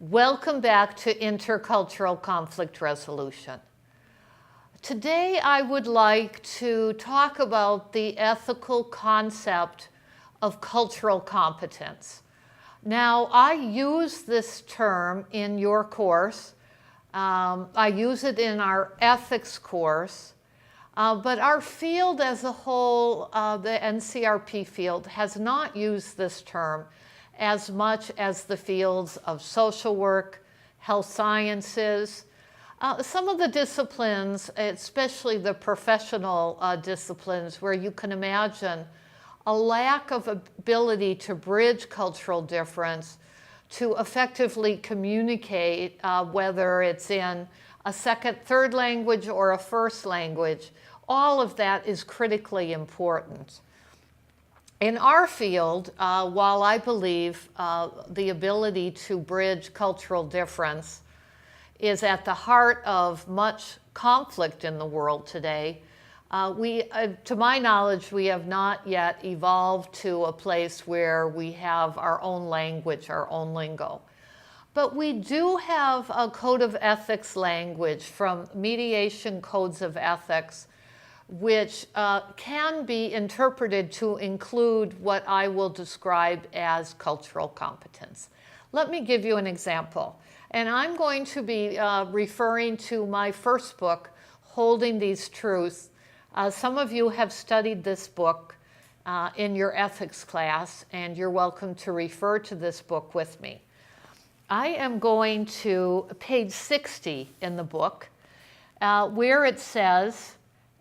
Welcome back to Intercultural Conflict Resolution. Today I would like to talk about the ethical concept of cultural competence. Now, I use this term in your course. I use it in our ethics course. But our field as a whole, the NCRP field, has not used this term as much as the fields of social work, health sciences. Some of the disciplines, especially the professional disciplines, where you can imagine a lack of ability to bridge cultural difference to effectively communicate, whether it's in a second, third language or a first language. All of that is critically important. In our field, while I believe the ability to bridge cultural difference is at the heart of much conflict in the world today, to my knowledge, we have not yet evolved to a place where we have our own language, our own lingo. But we do have a code of ethics language from mediation codes of ethics, which can be interpreted to include what I will describe as cultural competence. Let me give you an example. And I'm going to be referring to my first book, Holding These Truths. Some of you have studied this book in your ethics class, and you're welcome to refer to this book with me. I am going to page 60 in the book, where it says,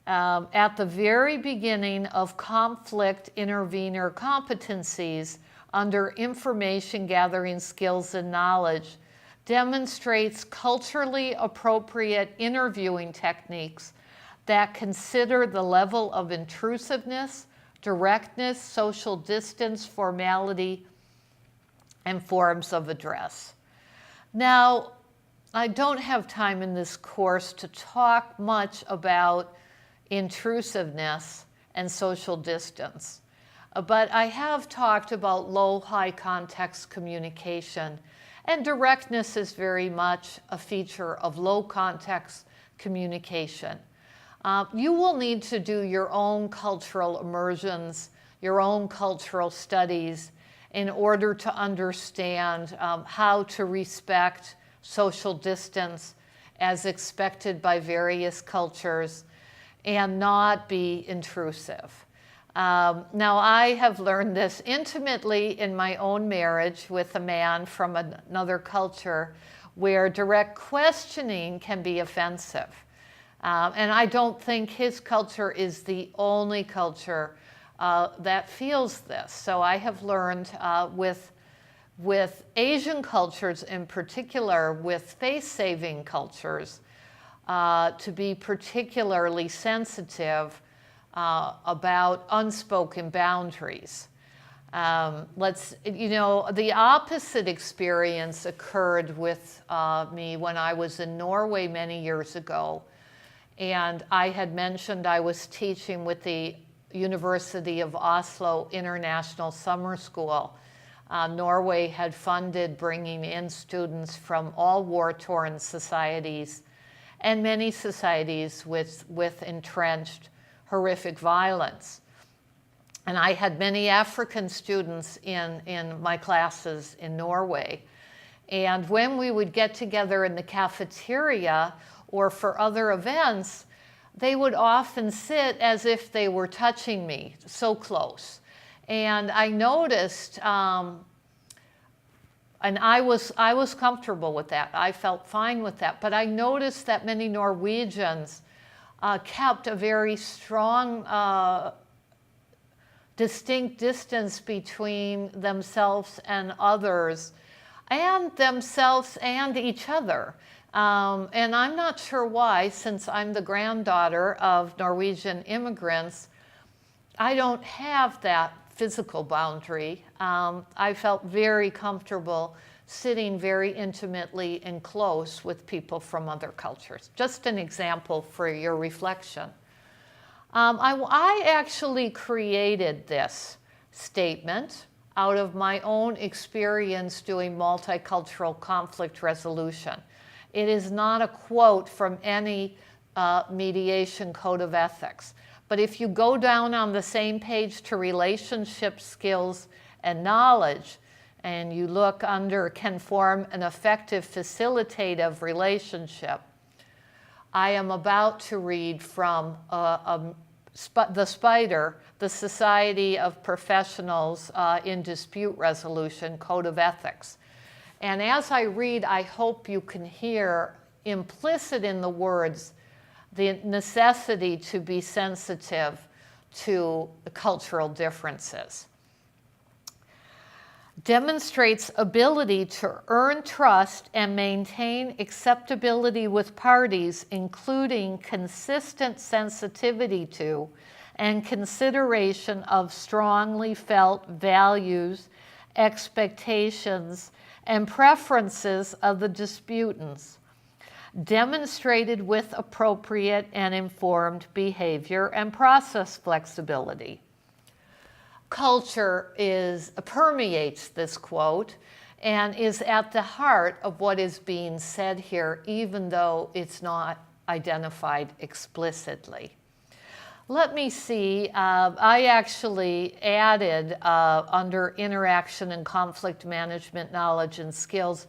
at the very beginning of conflict intervener competencies under information gathering skills and knowledge demonstrates culturally appropriate interviewing techniques that consider the level of intrusiveness, directness, social distance, formality, and forms of address. Now, I don't have time in this course to talk much about intrusiveness and social distance. But I have talked about low-high context communication, and directness is very much a feature of low context communication. You will need to do your own cultural immersions, your own cultural studies in order to understand how to respect social distance as expected by various cultures and not be intrusive. Now, I have learned this intimately in my own marriage with a man from another culture where direct questioning can be offensive. And I don't think his culture is the only culture that feels this. So I have learned with Asian cultures in particular, with face-saving cultures, to be particularly sensitive about unspoken boundaries. The opposite experience occurred with me when I was in Norway many years ago. And I had mentioned I was teaching with the University of Oslo International Summer School. Norway had funded bringing in students from all war-torn societies and many societies with entrenched horrific violence. And I had many African students in my classes in Norway. And when we would get together in the cafeteria or for other events, they would often sit as if they were touching me, so close. And I noticed, and I was comfortable with that. I felt fine with that. But I noticed that many Norwegians kept a very strong, distinct distance between themselves and others, and themselves and each other. And I'm not sure why, since I'm the granddaughter of Norwegian immigrants, I don't have that physical boundary. I felt very comfortable sitting very intimately and close with people from other cultures. Just an example for your reflection. I actually created this statement out of my own experience doing multicultural conflict resolution. It is not a quote from any mediation code of ethics. But if you go down on the same page to relationship skills and knowledge, and you look under can form an effective facilitative relationship, I am about to read from the SPIDER, the Society of Professionals in Dispute Resolution Code of Ethics. And as I read, I hope you can hear implicit in the words the necessity to be sensitive to the cultural differences. Demonstrates ability to earn trust and maintain acceptability with parties, including consistent sensitivity to and consideration of strongly felt values, expectations, and preferences of the disputants, demonstrated with appropriate and informed behavior and process flexibility. Culture permeates this quote and is at the heart of what is being said here, even though it's not identified explicitly. Let me see, I actually added under interaction and conflict management knowledge and skills,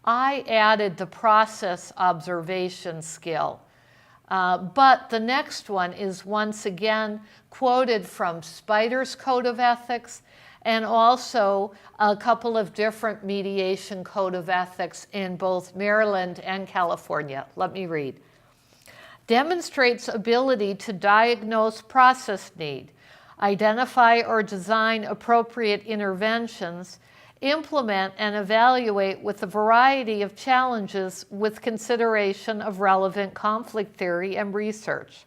I added the process observation skill. But the next one is once again quoted from SPIDER's Code of Ethics and also a couple of different mediation code of ethics in both Maryland and California. Let me read. Demonstrates ability to diagnose process need, identify or design appropriate interventions, implement and evaluate with a variety of challenges with consideration of relevant conflict theory and research.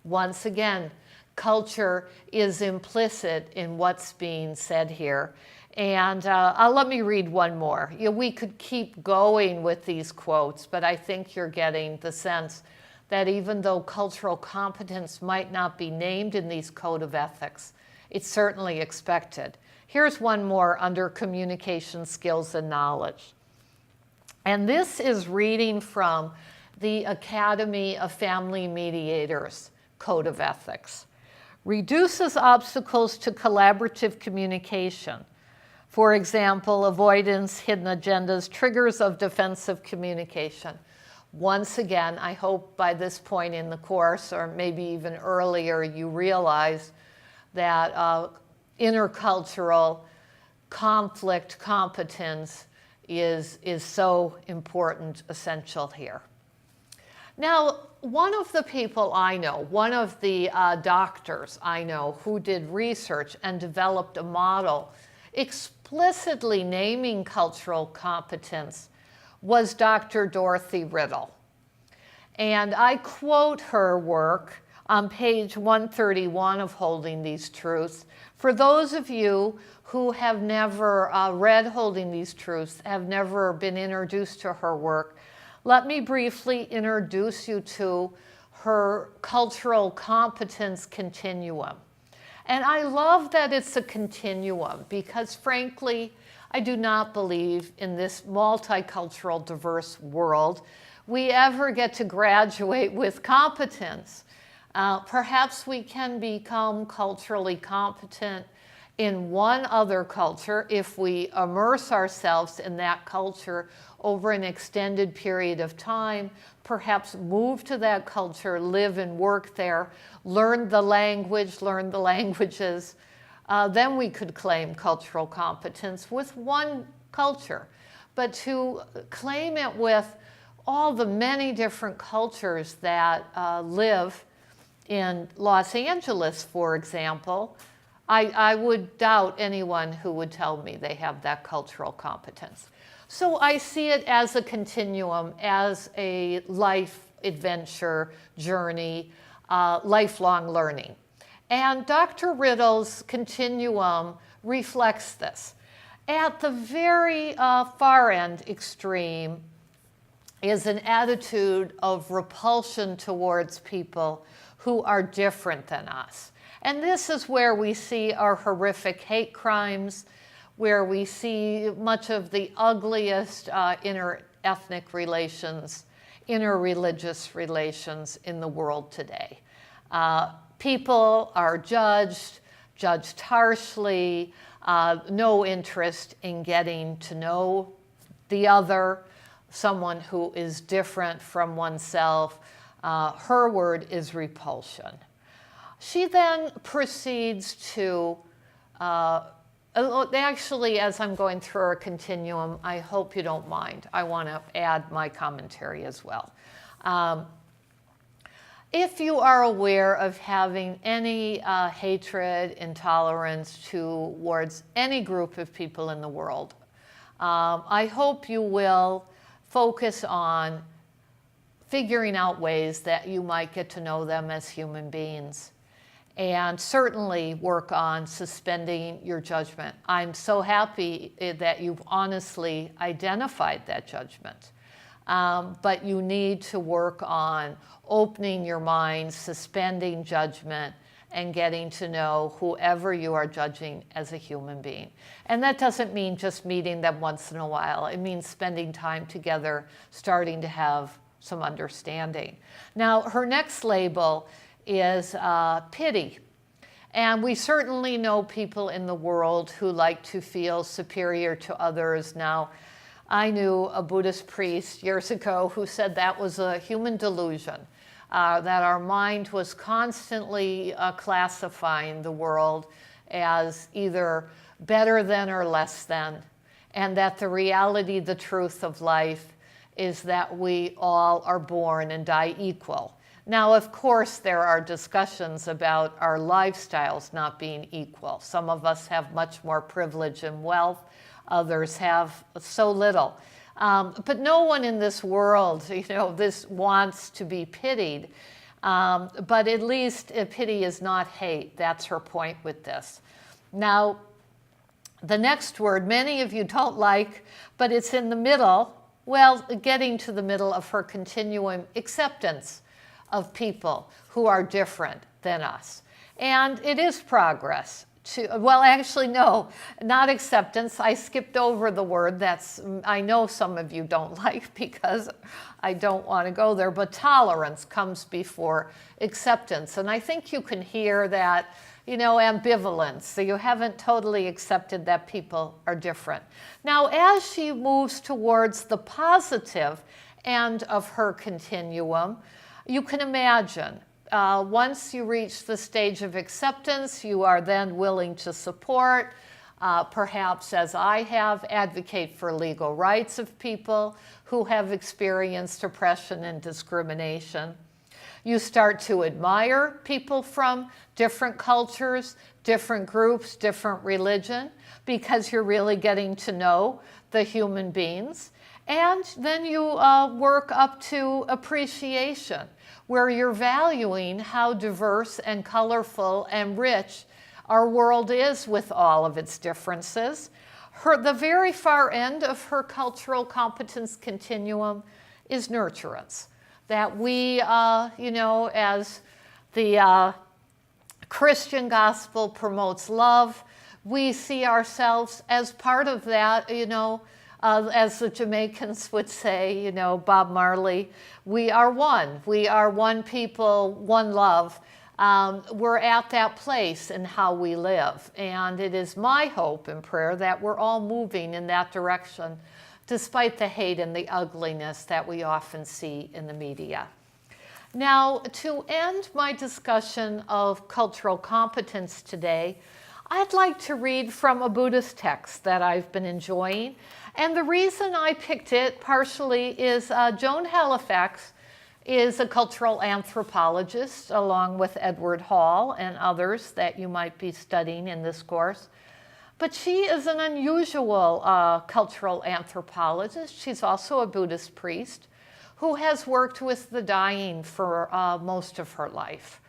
Once again, culture is implicit in what's being said here. And let me read one more. We could keep going with these quotes, but I think you're getting the sense that even though cultural competence might not be named in these code of ethics, it's certainly expected. Here's one more under communication skills and knowledge. And this is reading from the Academy of Family Mediators Code of Ethics. Reduces obstacles to collaborative communication. For example, avoidance, hidden agendas, triggers of defensive communication. Once again, I hope by this point in the course, or maybe even earlier, you realize that intercultural conflict competence is so important, essential here. Now, one of the people I know, one of the doctors I know who did research and developed a model explicitly naming cultural competence was Dr. Dorothy Riddle. And I quote her work on page 131 of Holding These Truths. For those of you who have never read Holding These Truths, have never been introduced to her work, let me briefly introduce you to her cultural competence continuum. And I love that it's a continuum because, frankly, I do not believe in this multicultural, diverse world we ever get to graduate with competence. Perhaps we can become culturally competent in one other culture if we immerse ourselves in that culture over an extended period of time, perhaps move to that culture, live and work there, learn the languages, then we could claim cultural competence with one culture. But to claim it with all the many different cultures that live in Los Angeles, for example, I would doubt anyone who would tell me they have that cultural competence. So I see it as a continuum, as a life adventure journey, lifelong learning. And Dr. Riddle's continuum reflects this. At the very far end extreme is an attitude of repulsion towards people who are different than us. And this is where we see our horrific hate crimes, where we see much of the ugliest inter-ethnic relations, inter-religious relations in the world today. People are judged harshly, no interest in getting to know the other, someone who is different from oneself. Her word is repulsion. She then proceeds to, actually, as I'm going through her continuum, I hope you don't mind. I want to add my commentary as well. If you are aware of having any hatred, intolerance towards any group of people in the world, I hope you will focus on figuring out ways that you might get to know them as human beings, and certainly work on suspending your judgment. I'm so happy that you've honestly identified that judgment. But you need to work on opening your mind, suspending judgment, and getting to know whoever you are judging as a human being. And that doesn't mean just meeting them once in a while. It means spending time together, starting to have some understanding. Now, her next label is pity. And we certainly know people in the world who like to feel superior to others. Now, I knew a Buddhist priest years ago who said that was a human delusion, that our mind was constantly classifying the world as either better than or less than, and that the reality, the truth of life is that we all are born and die equal. Now, of course, there are discussions about our lifestyles not being equal. Some of us have much more privilege and wealth. Others have so little. But no one in this world, this wants to be pitied. But at least pity is not hate. That's her point with this. Now, the next word, many of you don't like, but it's in the middle. Well, getting to the middle of her continuum, acceptance of people who are different than us. And it is progress. Well, actually, no, not acceptance. I skipped over the word I know some of you don't like because I don't want to go there, but tolerance comes before acceptance. And I think you can hear that, ambivalence. So you haven't totally accepted that people are different. Now, as she moves towards the positive end of her continuum, you can imagine once you reach the stage of acceptance, you are then willing to support, perhaps as I have, advocate for legal rights of people who have experienced oppression and discrimination. You start to admire people from different cultures, different groups, different religion, because you're really getting to know the human beings. And then you work up to appreciation, where you're valuing how diverse and colorful and rich our world is with all of its differences. The very far end of her cultural competence continuum is nurturance. That we, as the Christian gospel promotes love, we see ourselves as part of that, as the Jamaicans would say, Bob Marley, we are one. We are one people, one love. We're at that place in how we live. And it is my hope and prayer that we're all moving in that direction, despite the hate and the ugliness that we often see in the media. Now, to end my discussion of cultural competence today, I'd like to read from a Buddhist text that I've been enjoying. And the reason I picked it partially is Joan Halifax is a cultural anthropologist, along with Edward Hall and others that you might be studying in this course. But she is an unusual cultural anthropologist. She's also a Buddhist priest who has worked with the dying for most of her life.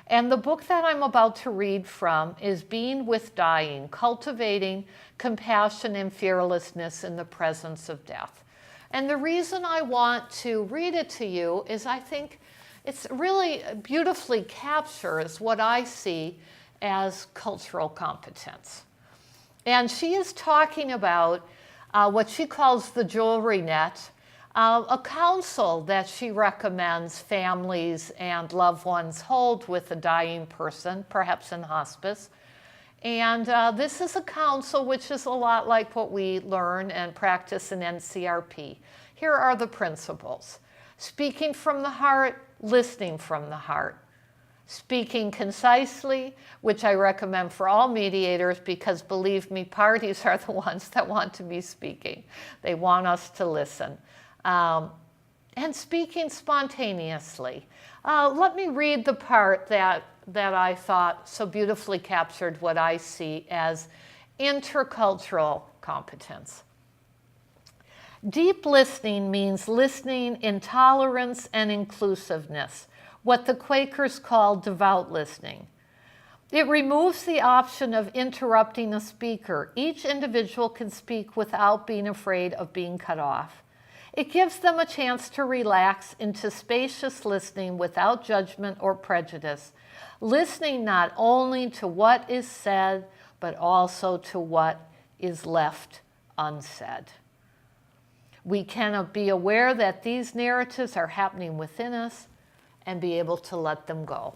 And the book that I'm about to read from is Being with Dying, Cultivating Compassion and Fearlessness in the Presence of Death. And the reason I want to read it to you is I think it's really beautifully captures what I see as cultural competence. And she is talking about what she calls the jewelry net, a counsel that she recommends families and loved ones hold with a dying person, perhaps in hospice. And this is a counsel which is a lot like what we learn and practice in NCRP. Here are the principles: speaking from the heart, listening from the heart. Speaking concisely, which I recommend for all mediators, because believe me, parties are the ones that want to be speaking. They want us to listen. And speaking spontaneously. Let me read the part that I thought so beautifully captured what I see as intercultural competence. Deep listening means listening in tolerance and inclusiveness, what the Quakers call devout listening. It removes the option of interrupting a speaker. Each individual can speak without being afraid of being cut off. It gives them a chance to relax into spacious listening without judgment or prejudice, listening not only to what is said, but also to what is left unsaid. We can be aware that these narratives are happening within us and be able to let them go.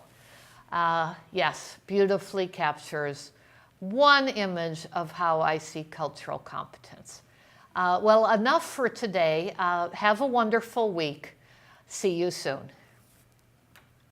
Yes, beautifully captures one image of how I see cultural competence. Well, enough for today. Have a wonderful week. See you soon.